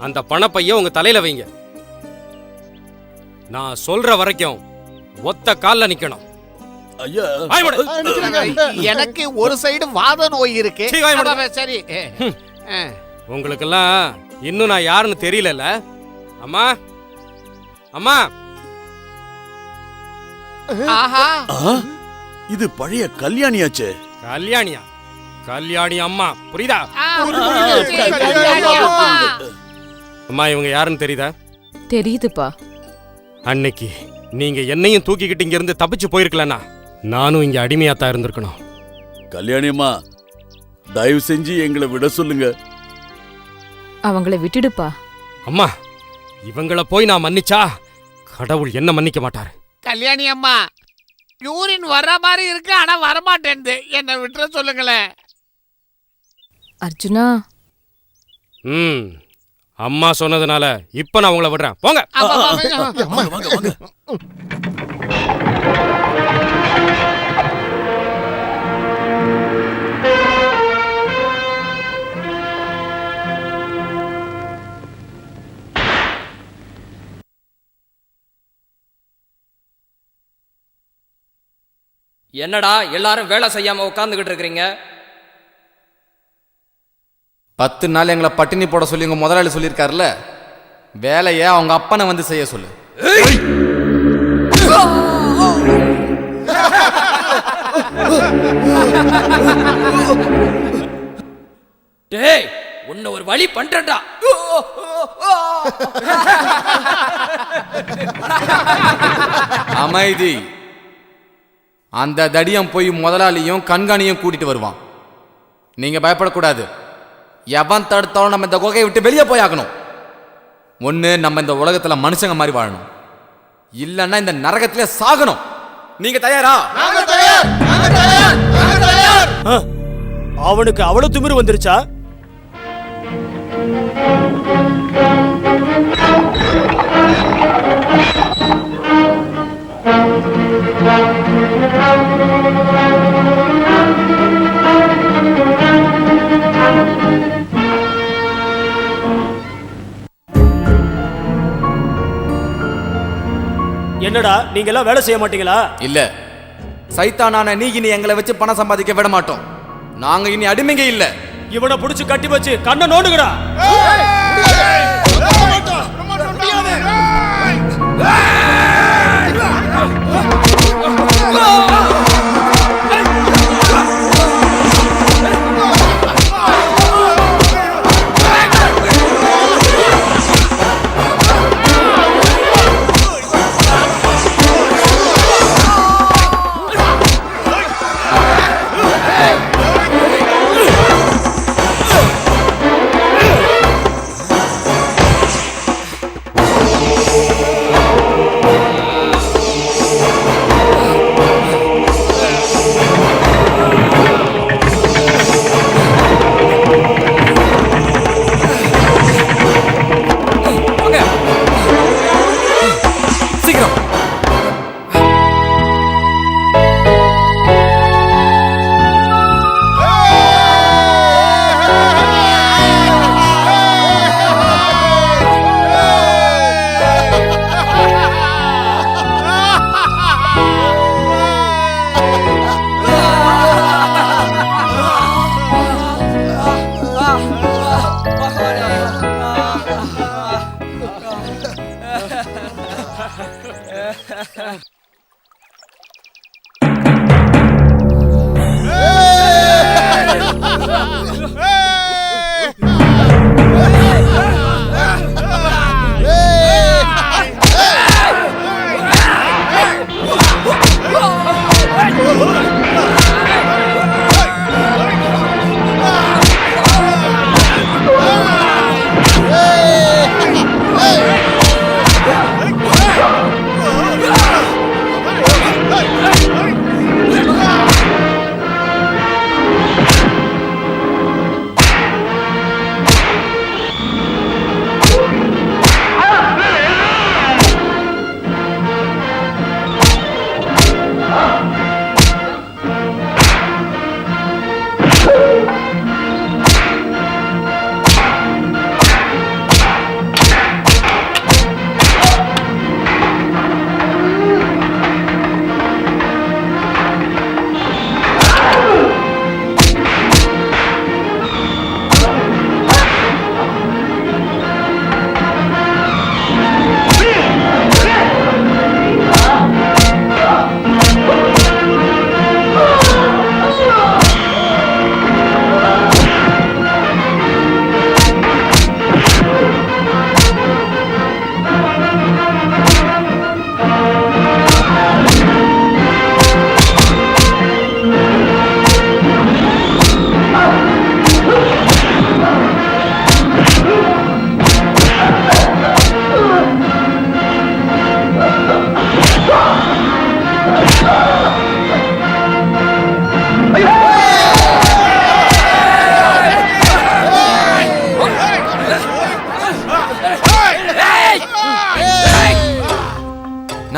அந்த பணப்பைய உங்க தலையில வைங்க. நான் சொல்ற வரைக்கும் ஒத்த கால்ல நிக்கணும். ஐயா, எனக்கு ஒரு சைடு வாத நோய் இருக்கு. சரி, உங்களுக்கெல்லாம் இன்னும் நான் யாருன்னு தெரியல. அம்மா, அம்மா. இது பழைய கல்யாணியாச்சே. கல்யாணியா? கல்யாணி அம்மா, புரியுதா? அம்மா, இவங்க யாருன்னு தெரியுதா? தெரியுதுப்பா. அன்னைக்கு நீங்க என்னையும் தூக்கிக்கிட்டு இங்க இருந்து தப்பிச்சு போயிருக்கலன்னா நானும் இங்க அடிமையாத்தான் இருந்திருக்கணும். கல்யாணி அம்மா, தயவு செஞ்சு எங்களை விட சொல்லுங்க. அவங்கள விட்டுடுப்பா. அம்மா, இவங்கள போய் நான் மன்னிச்சா கடவுள் என்ன மன்னிக்க மாட்டாரு. கல்யாணி அம்மா, யூரின் வர்ற மாதிரி இருக்கு, ஆனா வரமாட்டேன்து. என்ன விட்டுற சொல்லுங்களேன். அர்ஜுனா. அம்மா சொன்னதுனால இப்ப நான் உங்களை விடுறேன். போங்க. என்னடா எல்லாரும் வேலை செய்யாம உட்காந்துக்கிட்டு இருக்கிறீங்க? 10 நாள் எங்களை பட்டினி போட சொல்லி உங்க முதலாளி சொல்லியிருக்காருல்ல, வேலையை அவங்க அப்பனை வந்து செய்ய சொல்லு. டேய், உன்னை ஒரு வழி பண்றடா. அமைதி. அந்த தடியம் போய் முதலாளியும் கண்காணியும் கூட்டிட்டு வருவான். நீங்க பயப்படக்கூடாது. எவன் தடுத்தாலும் நம்ம இந்த குகையை விட்டு வெளியே போய் ஆகணும். ஒண்ணு நம்ம இந்த உலகத்துல மனுஷங்க மாதிரி வாழணும், இல்லன்னா இந்த நரகத்திலே சாகணும். நீங்க தயாரா? அவனுக்கு அவ்வளவு திமிரு வந்துருச்சா? என்னடா, நீங்க எல்லாம் வேலை செய்ய மாட்டீங்களா? இல்ல, சைத்தானான நீ இனி எங்களை வச்சு பணம் சம்பாதிக்க விட மாட்டோம். நாங்க இனி அடிமைங்க இல்ல. இவனை புடிச்சு கட்டி வச்சு கண்ணை நோண்டுங்கடா.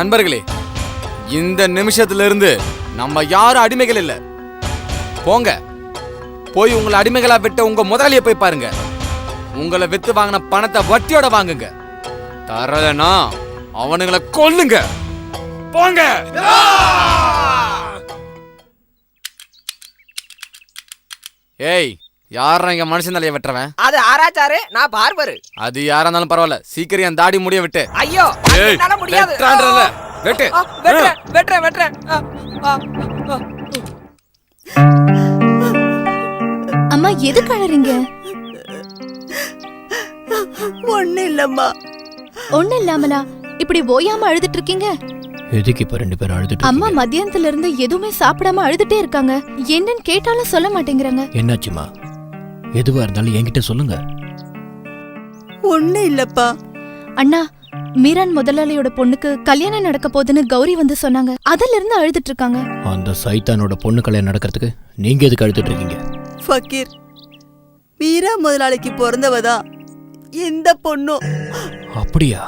நண்பர்களே, இந்த நிமிஷத்துல இருந்து நம்ம யாரும் அடிமைகள் இல்ல. போங்க, போய் உங்களை அடிமைகளா விட்ட உங்க முதலாளியை போய் பாருங்க. உங்களை வித்து வாங்கின பணத்தை வட்டியோட வாங்குங்க. தரலனா அவனுங்களை கொல்லுங்க. போங்க. ஏய், யாரா இங்க மனுஷன் தலைய வெட்டுறவன்? அது ஆராச்சாரு, நான் பார்பரு. அது யாரா இருந்தாலும் பரவாயில்ல, சீக்கிரம் என் தாடி முடிய விட்டு. ஐயோ, அது என்னால முடியாது. வெட்டுறான்றல, வெட்டு. வெட்டுறேன். அம்மா எதுக்கு அழறீங்க? ஒண்ணு இல்லம்மா. ஒண்ணு இல்லாமலா இப்படி ஓயாம அழுதுட்டு இருக்கீங்க? எதுக்கு இப்ப 2 பேரும் அழுதுட்டு அம்மா மத்தியானத்துல இருந்து எதுவுமே சாப்பிடாம அழுதுட்டே இருக்காங்க. என்னன்னு கேட்டாலும் சொல்ல மாட்டேங்கிறாங்க. என்னாச்சுமா? எதுவா இருந்தாலும் என்கிட்ட சொல்லுங்க. ஒண்ணு இல்லப்பா. அண்ணா, மீரான் முதலாளியோட பொண்ணுக்கு கல்யாணம் நடக்க போகுதுன்னு கௌரி வந்து சொன்னாங்க. அதுல இருந்து அழுதுட்டு இருக்காங்க. அந்த சைத்தானோட பொண்ணு கல்யாணம் நடக்கிறதுக்கு நீங்க எதுக்கு அழுதுட்டு இருக்கீங்க? ஃபக்கீர், மீரா முதலாளிக்கு பிறந்தவதான் இந்த பொண்ணும். அப்படியா?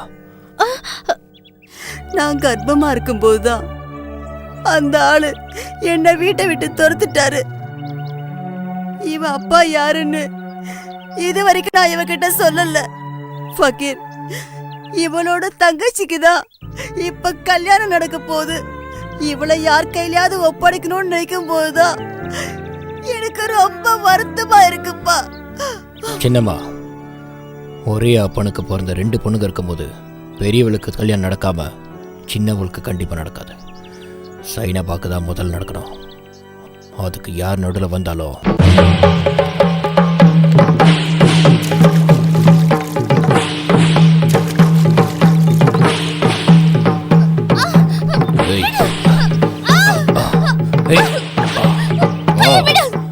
நான் கர்ப்பமா இருக்கும்போதுதான் அந்த ஆளு என்ன வீட்டை விட்டு துரத்துட்டாரு. இவ அப்பா யாருன்னு இது வரைக்கும் நான் இவகிட்ட சொல்லல. ஃபக்கீர், இவளோட தங்கச்சிக்குதான் இப்ப கல்யாணம் நடக்க போகுது. இவளை யார் கையிலயாவது ஒப்படைக்கணும்னு நினைக்கும் போதுதான் எனக்கு ரொம்ப வருத்தமா இருக்குப்பா. சின்னம்மா, ஒரே அப்பனுக்கு பிறந்த 2 பொண்ணுங்க இருக்கும்போது பெரியவளுக்கு கல்யாணம் நடக்காம சின்னவளுக்கு கண்டிப்பா நடக்காது. சைனாபாக்கு தான் முதல் நடக்கணும். அதுக்கு யார் நடுவில் வந்தாலும்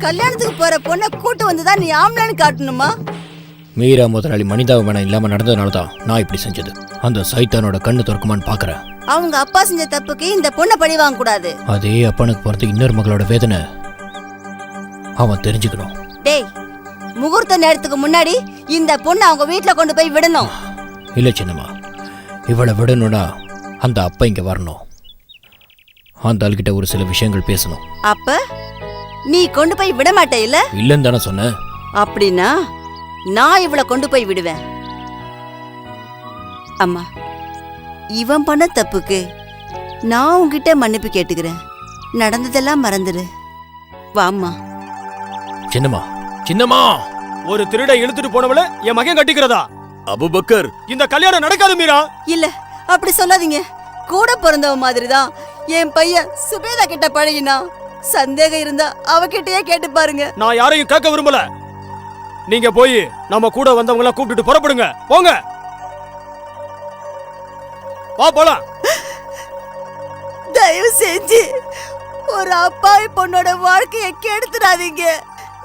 கல்யாணத்துக்கு போற பொண்ணை கூட்டு வந்துதான் நீ ஆம்பளைன்னு காட்டணுமா? மீரா முதலாளி மனிதாபிமானம் இல்லாம நடந்ததுனால தான் நான் இப்படி செஞ்சது. அந்த சைத்தானோட கண்ணு திறக்குமான்னு பாக்குறேன். அவங்க அப்பா செஞ்ச தப்புக்கு இந்த பொண்ணை பழி வாங்க கூடாது. அதே அப்பனுக்கு பிறந்த இன்னொரு மகளோட வேதனை அவன் தெரிஞ்சுக்கணும். டேய், முகூர்த்த நேரத்துக்கு முன்னாடி இந்த பொண்ணை அவங்க வீட்டுல கொண்டு போய் விடணும். இல்ல சின்னம்மா, இவளை விடணும்னா அந்த அப்பா இங்க வரணும். அந்த ஆள்கிட்ட ஒரு சில விஷயங்கள் பேசணும். அப்ப நீ கொண்டு போய் விட மாட்டே இல்ல? இல்லன்னு தானே சொன்னேன். அப்படின்னா நான் இவளை கொண்டு போய் விடுவேன். அம்மா, இவன் பண்ண தப்புக்கு நான் உன்கிட்ட மன்னிப்பு கேட்டுக்கிறேன். நடந்ததெல்லாம் மறந்துடு. வாம்மா. சின்னம்மா, சின்னம்மா, ஒரு திருடை இழுத்துட்டு போனவள என் மகன் கட்டிக்கிறதா? அபுபக்கர், இந்த கல்யாணம் நடக்காது மீரா. இல்ல, அப்படி சொல்லாதீங்க. கூட பிறந்தவ மாதிரிதான் என் பையன் சுபேதா கிட்ட பழகினா. சந்தேகம் இருந்தா அவகிட்டயே கேட்டு பாருங்க. நான் யாரையும் கேட்க விரும்பல. நீங்க போய் நம்ம கூட வந்தவங்கள கூப்பிட்டுட்டு புறப்படுங்க. போங்க, வா போலாம். தயவு செஞ்சு ஒரு அப்பாவி பொண்ணோட வாழ்க்கையை கெடுத்துடாதீங்க.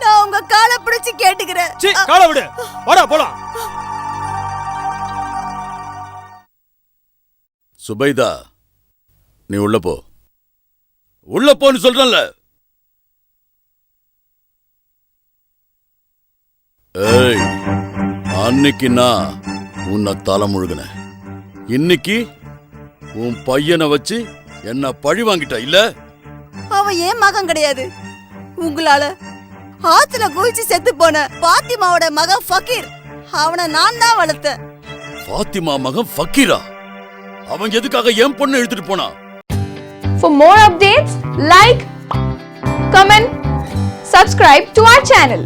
நான் உங்க காலை பிடிச்சு கேட்டுக்கிறேன். சீ, காலை விடு. வாடா போலாம். சுபைதா, நீ உள்ள போ. உள்ள போன்னு சொல்றேன்ல. ஏய், அன்னைக்கு நான் உன்னை தலை முழுகினேன். இன்னைக்கு உன் பையனை வச்சு என்ன பழி வாங்கிட்ட இல்ல? அவன் ஏன் மகன் கிடையாது. உங்களால ஆத்துல குதிச்சு செத்து போன பாத்திமாவோட மகன் ஃபக்கீர். அவனை நான் தான் வளர்த்தேன். பாத்திமா மகன் ஃபக்கீரா? அவன் எதுக்காக என் பொண்ணை எடுத்துட்டு போனா? For more updates, like, comment, subscribe to our channel.